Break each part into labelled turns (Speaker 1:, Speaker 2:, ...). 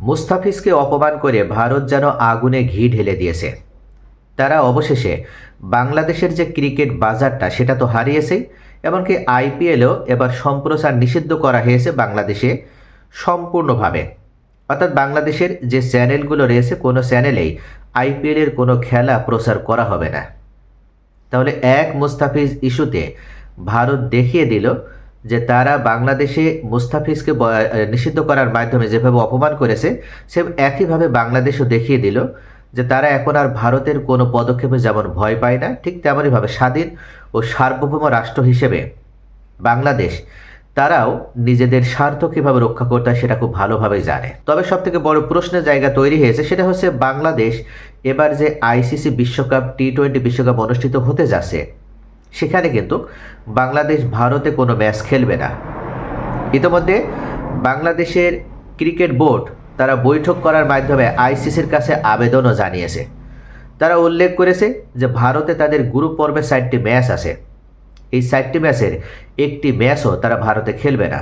Speaker 1: মুস্তাফিজকে অপমান করে ভারত যেন আগুনে ঘি ঢেলে দিয়েছে। তারা অবশেষে বাংলাদেশের যে ক্রিকেট বাজারটা সেটা তো হারিয়েছেই, এমনকি আইপিএলও এবার সম্প্রচার নিষিদ্ধ করা হয়েছে বাংলাদেশে সম্পূর্ণভাবে। অর্থাৎ বাংলাদেশের যে চ্যানেলগুলো রয়েছে কোনো চ্যানেলেই আইপিএলের কোনো খেলা প্রচার করা হবে না। তাহলে এক মুস্তাফিজ ইস্যুতে ভারত দেখিয়ে দিল যে তারা বাংলাদেশে মুস্তাফিজকে নিষিদ্ধ করার মাধ্যমে যেভাবে অপমান করেছে, সে একইভাবে বাংলাদেশও দেখিয়ে দিল যে তারা এখন আর ভারতের কোনো পদক্ষেপে যেমন ভয় পায় না, ঠিক তেমনইভাবে স্বাধীন ও সার্বভৌম রাষ্ট্র হিসেবে বাংলাদেশ তারাও নিজেদের স্বার্থ কীভাবে রক্ষা করতে হয় সেটা খুব ভালোভাবে জানে। তবে সবথেকে বড় প্রশ্নের জায়গা তৈরি হয়েছে, সেটা হচ্ছে বাংলাদেশ এবার যে আইসিসি বিশ্বকাপ টি-20 বিশ্বকাপ অনুষ্ঠিত হতে যাচ্ছে, সেখানে কিন্তু বাংলাদেশ ভারতে কোনো ম্যাচ খেলবে না। ইতিমধ্যে বাংলাদেশের ক্রিকেট বোর্ড তারা বৈঠক করার মাধ্যমে আইসিসির কাছে আবেদনও জানিয়েছে। তারা উল্লেখ করেছে যে ভারতে তাদের গ্রুপ পর্বে 4টি ম্যাচ আছে, এই 4টি ম্যাচের একটি ম্যাচও তারা ভারতে খেলবে না।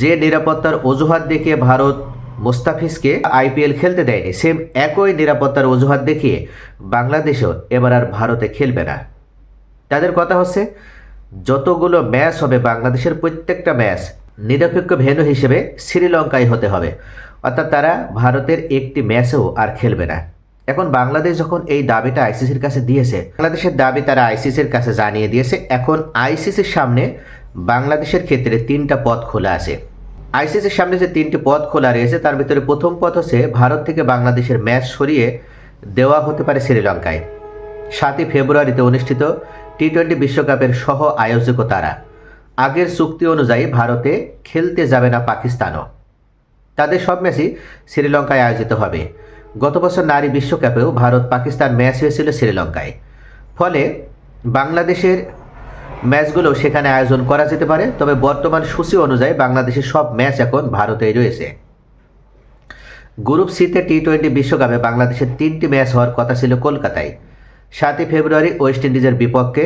Speaker 1: যে নিরাপত্তার অজুহাত দেখিয়ে ভারত মুস্তাফিজকে আইপিএল খেলতে দেয়নি, সেম একই নিরাপত্তার অজুহাত দেখিয়ে বাংলাদেশও এবার আর ভারতে খেলবে না। তাদের কথা হচ্ছে যতগুলো ম্যাচ হবে বাংলাদেশের প্রত্যেকটা ম্যাচ নিরপেক্ষ ভেন্যু হিসেবে শ্রীলঙ্কায় হতে হবে, অর্থাৎ তারা ভারতের একটি ম্যাচও আর খেলবে না। এখন বাংলাদেশ যখন এই দাবিটা আইসিসির কাছে দিয়েছে, বাংলাদেশের দাবি তারা আইসিসির কাছে জানিয়ে দিয়েছে। এখন আইসিসির সামনে বাংলাদেশের ক্ষেত্রে 3টা পথ খোলা আছে। আইসিসির সামনে যে 3টি পথ খোলা রয়েছে তার ভিতরে প্রথম পথ হচ্ছে ভারত থেকে বাংলাদেশের ম্যাচ সরিয়ে দেওয়া হতে পারে শ্রীলঙ্কায়। 7ই ফেব্রুয়ারিতে অনুষ্ঠিত টি-20 বিশ্বকাপের সহ আয়োজক তারা। আগের চুক্তি অনুযায়ী ভারতে খেলতে যাবে না পাকিস্তানও, তাদের সব ম্যাচই শ্রীলঙ্কায় আয়োজিত হবে। গত বছর নারী বিশ্বকাপেও ভারত পাকিস্তান ম্যাচ হয়েছিল শ্রীলঙ্কায়, ফলে বাংলাদেশের ম্যাচগুলো সেখানে আয়োজন করা যেতে পারে। তবে বর্তমান সূচি অনুযায়ী বাংলাদেশের সব ম্যাচ এখন ভারতেই রয়েছে। গ্রুপ সিতে টি-20 বিশ্বকাপে বাংলাদেশের 3টি ম্যাচ হওয়ার কথা ছিল কলকাতায়। 7ই ফেব্রুয়ারি ওয়েস্ট ইন্ডিজের বিপক্ষে,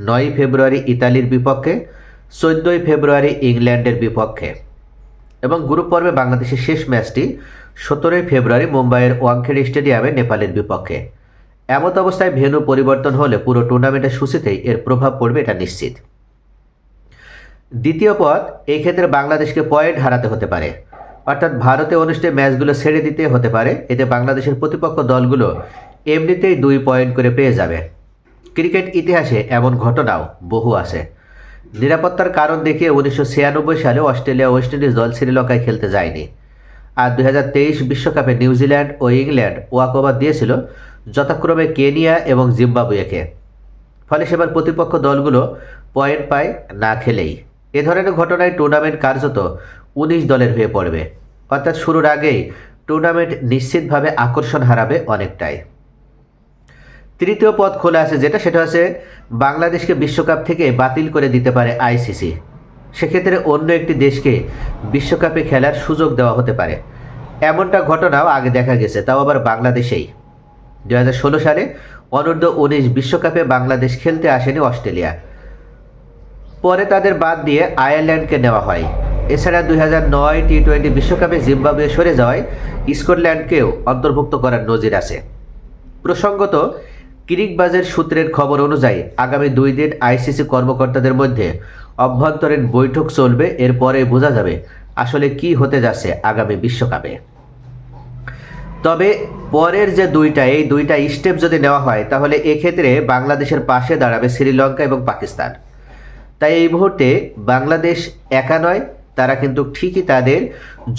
Speaker 1: 9ই ফেব্রুয়ারি ইতালির বিপক্ষে, 14ই ফেব্রুয়ারি ইংল্যান্ডের বিপক্ষে। এবং গ্রুপ পর্বে বাংলাদেশের শেষ ম্যাচটি 17ই ফেব্রুয়ারি মুম্বাইয়ের ওয়াংখেড়ে স্টেডিয়ামে নেপালের বিপক্ষে। এমত অবস্থায় ভেন্যু পরিবর্তন হলে পুরো টুর্নামেন্টের সূচিতেই এর প্রভাব পড়বে, এটা নিশ্চিত। দ্বিতীয় পথ, এই ক্ষেত্রে বাংলাদেশকে পয়েন্ট হারাতে হতে পারে, অর্থাৎ ভারতে অনুষ্ঠিত ম্যাচগুলো ছেড়ে দিতে হতে পারে। এতে বাংলাদেশের প্রতিপক্ষ দলগুলো এমনিতেই 2 পয়েন্ট করে পেয়ে যাবে। ক্রিকেট ইতিহাসে এমন ঘটনাও বহু আছে। নিরাপত্তার কারণ দেখিয়ে 1996 সালে অস্ট্রেলিয়া ওয়েস্ট ইন্ডিজ দল শ্রীলঙ্কায় খেলতে যায়নি। আর 2023 বিশ্বকাপে নিউজিল্যান্ড ও ইংল্যান্ড ওয়াকওভার দিয়েছিল যথাক্রমে কেনিয়া এবং জিম্বাবুয়েকে। ফলে সেবার প্রতিপক্ষ দলগুলো পয়েন্ট পায় না খেলেই। এ ধরনের ঘটনায় টুর্নামেন্ট কার্যত 19 দলের হয়ে পড়বে, অর্থাৎ শুরুর আগেই টুর্নামেন্ট নিশ্চিতভাবে আকর্ষণ হারাবে অনেকটাই। তৃতীয় পথ খোলা আছে সেটা হচ্ছে বাংলাদেশকে বিশ্বকাপ থেকে বাতিল করে দিতে পারে আইসিসি। সেক্ষেত্রে অন্য একটি দেশকে বিশ্বকাপে খেলার সুযোগ দেওয়া হতে পারে। এমনটা ঘটনাও আগে দেখা গেছে, তাও আবার বাংলাদেশেই। 2016 সালে অনূর্ধ্ব-19 বিশ্বকাপে বাংলাদেশ খেলতে আসেনি অস্ট্রেলিয়া, পরে তাদের বাদ দিয়ে আয়ারল্যান্ডকে নেওয়া হয়। এছাড়া 2009 টি-20 বিশ্বকাপে জিম্বাবুয়ে সরে যাওয়ায় স্কটল্যান্ডকেও অন্তর্ভুক্ত করার নজির আছে। প্রসঙ্গত, ক্রিকবাজের সূত্রের খবর অনুযায়ী আগামী 2 দিন আইসিসি কর্মকর্তাদের মধ্যে অভ্যন্তরীণ বৈঠক চলবে। এরপরে বোঝা যাবে আসলে কি হতে যাচ্ছে আগামী বিশ্বকাপে। তবে পরের যে এই দুইটা স্টেপ যদি নেওয়া হয়, তাহলে এক্ষেত্রে বাংলাদেশের পাশে দাঁড়াবে শ্রীলঙ্কা এবং পাকিস্তান। তাই এই মুহূর্তে বাংলাদেশ একা নয়, তারা কিন্তু ঠিকই তাদের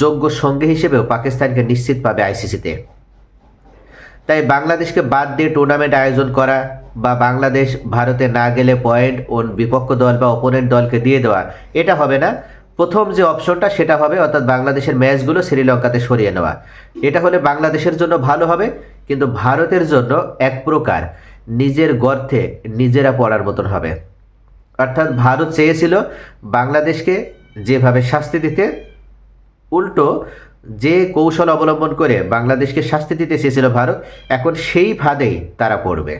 Speaker 1: যোগ্য সঙ্গী হিসেবেও পাকিস্তানকে নিশ্চিত পাবে আইসিসিতে। তাই বাংলাদেশকে বাদ দিয়ে টুর্নামেন্ট আয়োজন করা বা বাংলাদেশ ভারতে না গেলে পয়েন্ট বিপক্ষ দল বা অপোনেন্ট দলকে দিয়ে দেওয়া, এটা হবে না। প্রথম যে অপশনটা সেটা হবে, অর্থাৎ বাংলাদেশের ম্যাচগুলো শ্রীলঙ্কাতে সরিয়ে নেওয়া। এটা হলে বাংলাদেশের জন্য ভালো হবে, কিন্তু ভারতের জন্য এক প্রকার নিজের গর্তে নিজেরা পড়ার মতন হবে। অর্থাৎ ভারত চেয়েছিল বাংলাদেশকে যেভাবে শাস্তি দিতে, উল্টো যে কৌশল অবলম্বন করে বাংলাদেশকে শাস্তি দিতে চেয়েছিল ভারত, এখন সেই ফাঁদেই তারা পড়বে।